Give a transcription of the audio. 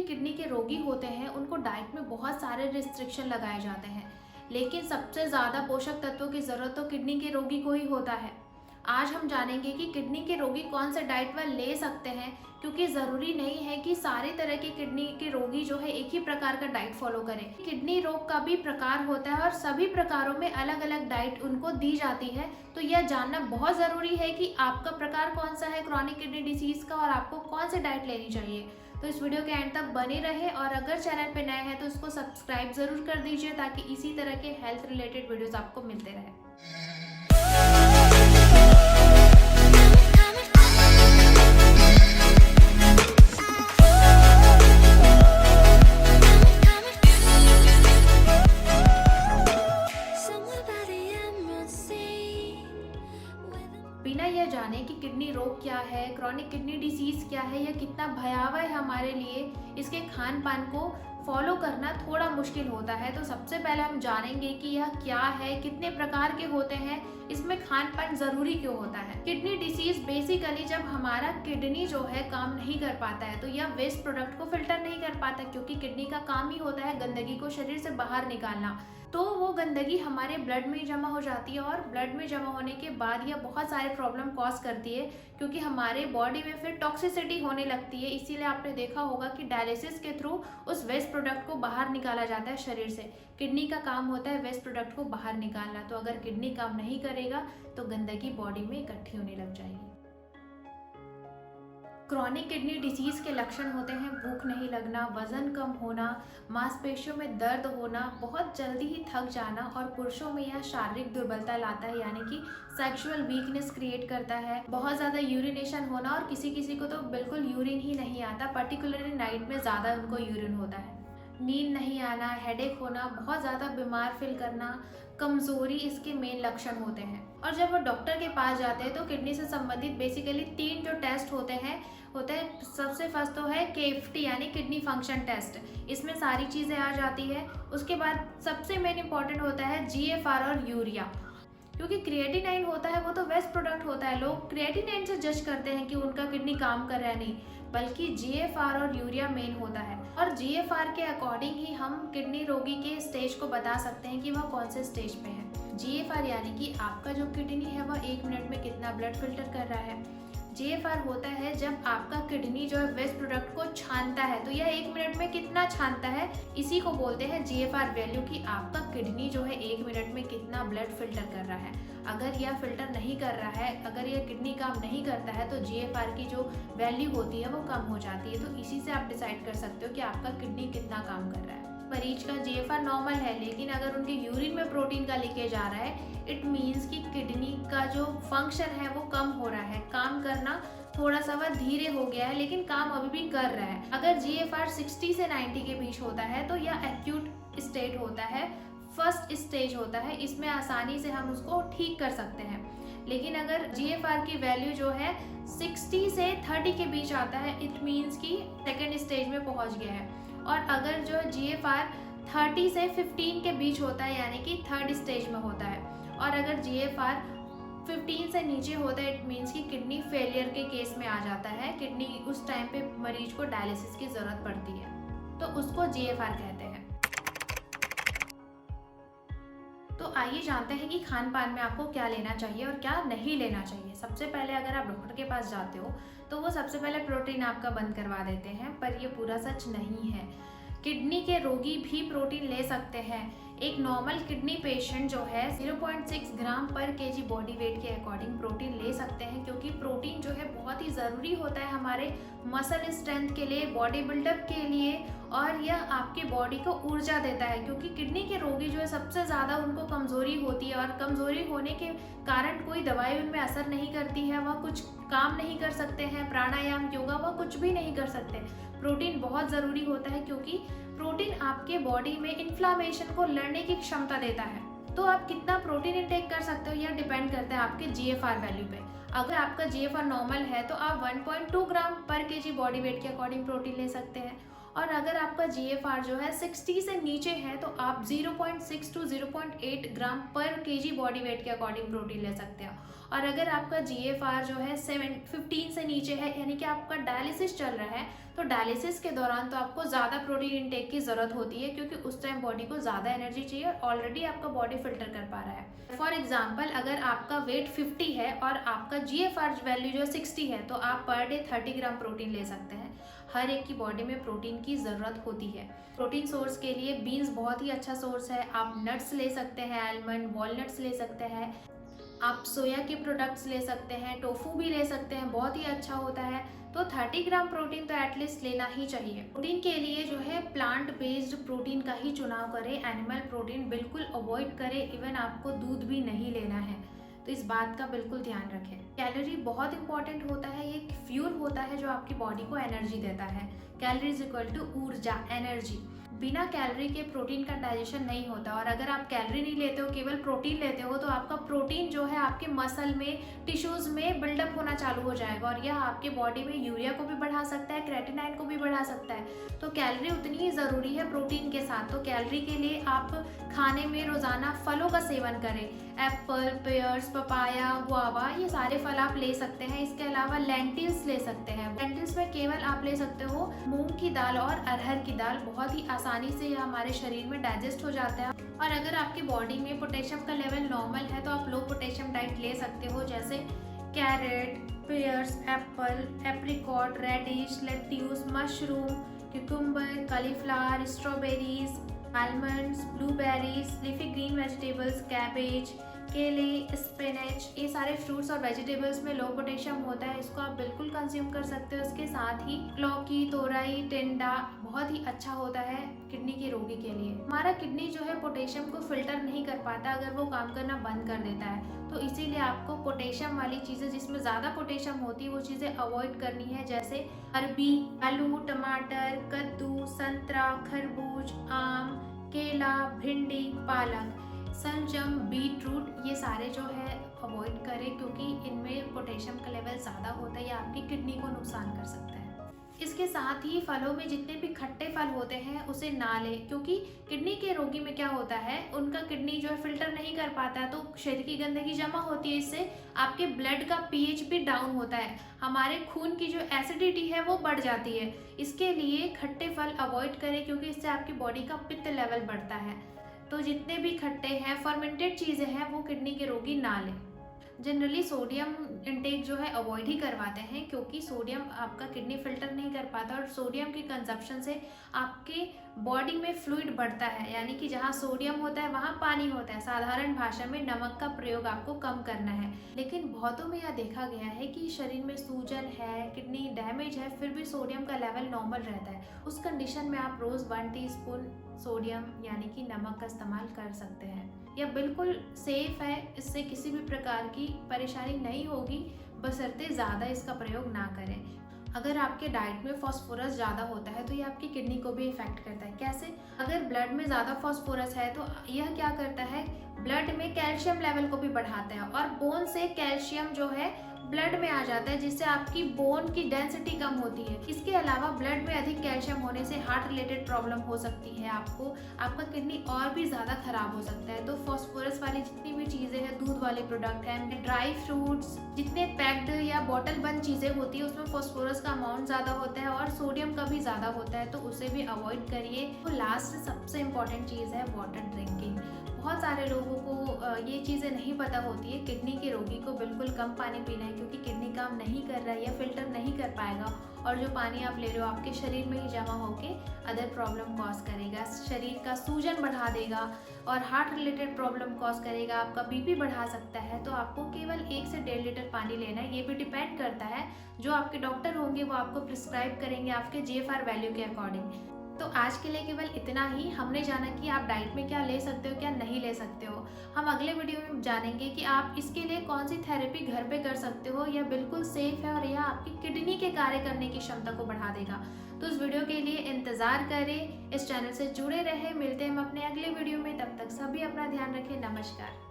Kidney के रोगी होते हैं उनको डाइट में बहुत सारे रिस्ट्रिक्शन लगाए जाते हैं, लेकिन सबसे ज़्यादा पोषक तत्वों की ज़रूरत तो किडनी के रोगी को ही होता है। आज हम जानेंगे कि किडनी के रोगी कौन से डाइट व ले सकते हैं, क्योंकि ज़रूरी नहीं है कि सारे तरह के किडनी के रोगी जो है एक ही प्रकार का डाइट फॉलो करें। किडनी रोग का भी प्रकार होता है और सभी प्रकारों में अलग अलग डाइट उनको दी जाती है। तो यह जानना बहुत ज़रूरी है कि आपका प्रकार कौन सा है क्रॉनिक किडनी डिसीज़ का और आपको कौन सी डाइट लेनी चाहिए। तो इस वीडियो के एंड तक बने रहे और अगर चैनल पे नए हैं तो इसको सब्सक्राइब ज़रूर कर दीजिए ताकि इसी तरह के हेल्थ रिलेटेड वीडियोस आपको मिलते रहे। बिना यह जाने कि किडनी रोग क्या है, क्रॉनिक किडनी डिसीज़ क्या है, यह कितना भयावह है हमारे लिए, इसके खान पान को फॉलो करना थोड़ा मुश्किल होता है। तो सबसे पहले हम जानेंगे कि यह क्या है, कितने प्रकार के होते हैं, इसमें खान पान ज़रूरी क्यों होता है। किडनी डिसीज़ बेसिकली जब हमारा किडनी जो है काम नहीं कर पाता है तो यह वेस्ट प्रोडक्ट को फिल्टर नहीं कर पाता, क्योंकि किडनी का काम ही होता है गंदगी को शरीर से बाहर निकालना। तो वो गंदगी हमारे ब्लड में जमा हो जाती है और ब्लड में जमा होने के बाद यह बहुत सारे प्रॉब्लम कॉज करती है, क्योंकि हमारे बॉडी में फिर टॉक्सिसिटी होने लगती है। इसीलिए आपने देखा होगा कि डायलिसिस के थ्रू उस वेस्ट प्रोडक्ट को बाहर निकाला जाता है शरीर से। किडनी का काम होता है वेस्ट प्रोडक्ट को बाहर निकालना, तो अगर किडनी काम नहीं करेगा तो गंदगी बॉडी में इकट्ठी होने लग जाएगी। क्रॉनिक किडनी डिसीज़ के लक्षण होते हैं भूख नहीं लगना, वज़न कम होना, मांसपेशियों में दर्द होना, बहुत जल्दी ही थक जाना और पुरुषों में यह शारीरिक दुर्बलता लाता है, यानी कि सेक्सुअल वीकनेस क्रिएट करता है। बहुत ज़्यादा यूरिनेशन होना और किसी किसी को तो बिल्कुल यूरिन ही नहीं आता, पर्टिकुलरली नाइट में ज़्यादा उनको यूरिन होता है। नींद नहीं आना, हेडेक होना, बहुत ज़्यादा बीमार फील करना, कमज़ोरी इसके मेन लक्षण होते हैं। और जब वो डॉक्टर के पास जाते हैं तो किडनी से संबंधित बेसिकली 3 जो टेस्ट होते हैं सबसे फर्स्ट तो है KFT यानी किडनी फंक्शन टेस्ट। इसमें सारी चीज़ें आ जाती है। उसके बाद सबसे मेन इंपॉर्टेंट होता है GFR और यूरिया, क्योंकि क्रिएटिनाइन होता है वो तो वेस्ट प्रोडक्ट होता है। लोग क्रिएटिनाइन से जज करते हैं कि उनका किडनी काम कर रहा है, नहीं, बल्कि GFR और यूरिया मेन होता है। और GFR के अकॉर्डिंग ही हम किडनी रोगी के स्टेज को बता सकते हैं कि वह कौन से स्टेज पे है। GFR यानी कि आपका जो किडनी है वह 1 मिनट में कितना ब्लड फिल्टर कर रहा है। GFR होता है जब आपका किडनी जो है वेस्ट प्रोडक्ट को छानता है, तो यह 1 मिनट में कितना छानता है, इसी को बोलते हैं GFR वैल्यू, कि आपका किडनी जो है 1 मिनट में कितना ब्लड फिल्टर कर रहा है। अगर यह फिल्टर नहीं कर रहा है, अगर यह किडनी काम नहीं करता है तो GFR की जो वैल्यू होती है वो कम हो जाती है। तो इसी से आप डिसाइड कर सकते हो कि आपका किडनी कितना काम कर रहा है। मरीज का GFR नॉर्मल है, लेकिन अगर उनके यूरिन में प्रोटीन का लीकेज आ रहा है, इट मीन्स कि किडनी का जो फंक्शन है वो कम हो रहा है, काम करना थोड़ा सा वह धीरे हो गया है, लेकिन काम अभी भी कर रहा है। अगर GFR 60 से 90 के बीच होता है तो यह एक्यूट स्टेट होता है, फर्स्ट स्टेज होता है। इसमें आसानी से हम उसको ठीक कर सकते हैं। लेकिन अगर GFR की वैल्यू जो है 60 से 30 के बीच आता है, इट मीन्स कि सेकेंड स्टेज में पहुंच गया है। और अगर जो GFR 30 से 15 के बीच होता है, यानी कि थर्ड स्टेज में होता है। और अगर GFR 15 से नीचे होता है, इट मीन्स कि किडनी फेलियर के केस में आ जाता है। किडनी उस टाइम पे मरीज को डायलिसिस की ज़रूरत पड़ती है, तो उसको GFR कहते हैं। तो आइए जानते हैं कि खान पान में आपको क्या लेना चाहिए और क्या नहीं लेना चाहिए। सबसे पहले अगर आप डॉक्टर के पास जाते हो तो वो सबसे पहले प्रोटीन आपका बंद करवा देते हैं, पर ये पूरा सच नहीं है। किडनी के रोगी भी प्रोटीन ले सकते हैं। एक नॉर्मल किडनी पेशेंट जो है 0.6 ग्राम पर केजी बॉडी वेट के अकॉर्डिंग प्रोटीन ले सकते हैं, क्योंकि प्रोटीन जो है बहुत ही ज़रूरी होता है हमारे मसल स्ट्रेंथ के लिए, बॉडी बिल्डअप के लिए, और यह आपके बॉडी को ऊर्जा देता है। क्योंकि किडनी के रोगी जो है सबसे ज़्यादा उनको कमज़ोरी होती है, और कमज़ोरी होने के कारण कोई दवाई उनमें असर नहीं करती है, वह कुछ काम नहीं कर सकते हैं, प्राणायाम, योगा, वह कुछ भी नहीं कर सकते। प्रोटीन बहुत ज़रूरी होता है, क्योंकि प्रोटीन आपके बॉडी में इन्फ्लामेशन को लड़ने की क्षमता देता है। तो आप कितना प्रोटीन इंटेक कर सकते हो यह डिपेंड करता है आपके GFR वैल्यू पे। अगर आपका GFR नॉर्मल है तो आप 1.2 ग्राम पर केजी बॉडी वेट के अकॉर्डिंग प्रोटीन ले सकते हैं। और अगर आपका GFR जो है 60 से नीचे है तो आप 0.6 to 0.8 ग्राम पर केजी बॉडी वेट के अकॉर्डिंग प्रोटीन ले सकते हो। और अगर आपका GFR जो है 15 से नीचे है, यानी कि आपका डायलिसिस चल रहा है, तो डायलिसिस के दौरान तो आपको ज़्यादा प्रोटीन इंटेक की ज़रूरत होती है, क्योंकि उस टाइम बॉडी को ज़्यादा एनर्जी चाहिए और ऑलरेडी आपका बॉडी फिल्टर कर पा रहा है। फॉर एग्जाम्पल, अगर आपका वेट 50 है और आपका GFR वैल्यू जो 60 है, तो आप पर डे 30 ग्राम प्रोटीन ले सकते हैं। हर एक की बॉडी में प्रोटीन की ज़रूरत होती है। प्रोटीन सोर्स के लिए बीन्स बहुत ही अच्छा सोर्स है। आप नट्स ले सकते हैं, आलमंड, वॉलनट्स ले सकते हैं, आप सोया के प्रोडक्ट्स ले सकते हैं, टोफू भी ले सकते हैं, बहुत ही अच्छा होता है। तो 30 ग्राम प्रोटीन तो एटलीस्ट लेना ही चाहिए। प्रोटीन के लिए जो है प्लांट बेस्ड प्रोटीन का ही चुनाव करें, एनिमल प्रोटीन बिल्कुल अवॉइड करें। इवन आपको दूध भी नहीं लेना है, तो इस बात का बिल्कुल ध्यान रखें। कैलोरी बहुत इंपॉर्टेंट होता है, ये फ्यूल होता है जो आपकी बॉडी को एनर्जी देता है। कैलोरी इज इक्वल टू ऊर्जा, एनर्जी। बिना कैलोरी के प्रोटीन का डाइजेशन नहीं होता, और अगर आप कैलोरी नहीं लेते हो, केवल प्रोटीन लेते हो, तो आपका प्रोटीन जो है आपके मसल में, टिश्यूज में बिल्डअप होना चालू हो जाएगा, और यह आपके बॉडी में यूरिया को भी बढ़ा सकता है, क्रेटिनाइन को भी बढ़ा सकता है। तो कैलोरी उतनी ही ज़रूरी है प्रोटीन के साथ। तो कैलोरी के लिए आप खाने में रोज़ाना फलों का सेवन करें। एप्पल, पेयर्स, पपाया, गुआवा, ये सारे फल आप ले सकते हैं। इसके अलावा लेंटिल्स ले सकते हैं। लेंटिल्स में केवल आप ले सकते हो मूंग की दाल और अरहर की दाल। बहुत ही आसानी से यह हमारे शरीर में डाइजेस्ट हो जाता है। और अगर आपकी बॉडी में पोटेशियम का लेवल नॉर्मल है, तो आप लो पोटेशियम डाइट ले सकते हो, जैसे carrot, pears, apple, apricot, radish, lettuce, mushroom, cucumber, cauliflower, strawberries, almonds, blueberries, leafy green vegetables, cabbage, kale, spinach, ये सारे फ्रूट्स और वेजिटेबल्स में लो पोटेशियम होता है। इसको आप बिल्कुल कंज्यूम कर सकते हो। इसके साथ ही लौकी, तोरई, टिंडा बहुत ही अच्छा होता है किडनी के रोगी के लिए। हमारा किडनी जो है पोटेशियम को फिल्टर नहीं कर पाता, अगर वो काम करना बंद कर देता है, तो इसीलिए आपको पोटेशियम वाली चीज़ें, जिसमें ज़्यादा पोटेशियम होती है, वो चीज़ें अवॉइड करनी है, जैसे अरबी, आलू, टमाटर, कद्दू, संतरा, खरबूज, आम, केला, भिंडी, पालक, सलजम, बीटरूट, ये सारे जो है अवॉइड करें, क्योंकि इनमें पोटेशियम का लेवल ज़्यादा होता है, या आपकी किडनी को नुकसान कर सकता है। इसके साथ ही फलों में जितने भी खट्टे फल होते हैं उसे ना लें, क्योंकि किडनी के रोगी में क्या होता है, उनका किडनी जो है फिल्टर नहीं कर पाता है, तो शरीर की गंदगी जमा होती है। इससे आपके ब्लड का pH भी डाउन होता है, हमारे खून की जो एसिडिटी है वो बढ़ जाती है। इसके लिए खट्टे फल अवॉइड करें, क्योंकि इससे आपकी बॉडी का पित्त लेवल बढ़ता है। तो जितने भी खट्टे हैं, फर्मेंटेड चीज़ें हैं, वो किडनी के रोगी ना लें। जनरली सोडियम इंटेक जो है अवॉइड ही करवाते हैं, क्योंकि सोडियम आपका किडनी फिल्टर नहीं कर पाता, और सोडियम की कंजप्शन से आपके बॉडी में फ्लूइड बढ़ता है, यानी कि जहाँ सोडियम होता है वहाँ पानी होता है। साधारण भाषा में नमक का प्रयोग आपको कम करना है। लेकिन बहुतों में यह देखा गया है कि शरीर में सूजन है, किडनी डैमेज है, फिर भी सोडियम का लेवल नॉर्मल रहता है। उस कंडीशन में आप रोज़ 1 टीस्पून सोडियम यानी कि नमक का इस्तेमाल कर सकते हैं। यह बिल्कुल सेफ है, इससे किसी भी प्रकार की परेशानी नहीं होगी, बशर्ते ज़्यादा इसका प्रयोग ना करें। अगर आपके डाइट में फास्फोरस ज़्यादा होता है, तो ये आपकी किडनी को भी इफेक्ट करता है। कैसे? अगर ब्लड में ज़्यादा फास्फोरस है, तो यह क्या करता है, ब्लड में कैल्शियम लेवल को भी बढ़ाता है, और बोन से कैल्शियम जो है ब्लड में आ जाता है, जिससे आपकी बोन की डेंसिटी कम होती है। इसके अलावा ब्लड में अधिक कैल्शियम होने से हार्ट रिलेटेड प्रॉब्लम हो सकती है आपको, आपका किडनी और भी ज़्यादा खराब हो सकता है। तो फास्फोरस वाली जितनी भी चीज़ें हैं, दूध वाले प्रोडक्ट हैं, ड्राई फ्रूट्स, जितने पैक्ड या बॉटल बंद चीज़ें होती है, उसमें फास्फोरस का अमाउंट ज़्यादा होता है और सोडियम का भी ज़्यादा होता है, तो उसे भी अवॉइड करिए। तो लास्ट सबसे इम्पॉर्टेंट चीज़ है वाटर ड्रिंकिंग। बहुत सारे लोगों को ये चीज़ें नहीं पता होती है। किडनी के रोगी को बिल्कुल कम पानी पीना है, क्योंकि किडनी काम नहीं कर रहा है या फिल्टर नहीं कर पाएगा, और जो पानी आप ले रहे हो आपके शरीर में ही जमा होके अदर प्रॉब्लम कॉज करेगा, शरीर का सूजन बढ़ा देगा और हार्ट रिलेटेड प्रॉब्लम कॉज करेगा, आपका बीपी बढ़ा सकता है। तो आपको केवल 1 से 1.5 लीटर पानी लेना है। ये भी डिपेंड करता है, जो आपके डॉक्टर होंगे वो आपको प्रिस्क्राइब करेंगे आपके GFR वैल्यू के अकॉर्डिंग। तो आज के लिए केवल इतना ही। हमने जाना कि आप डाइट में क्या ले सकते हो, क्या नहीं ले सकते हो। हम अगले वीडियो में जानेंगे कि आप इसके लिए कौन सी थेरेपी घर पे कर सकते हो, यह बिल्कुल सेफ है और यह आपकी किडनी के कार्य करने की क्षमता को बढ़ा देगा। तो इस वीडियो के लिए इंतज़ार करें, इस चैनल से जुड़े रहें। मिलते हैं हम अपने अगले वीडियो में, तब तक सभी अपना ध्यान रखें। नमस्कार।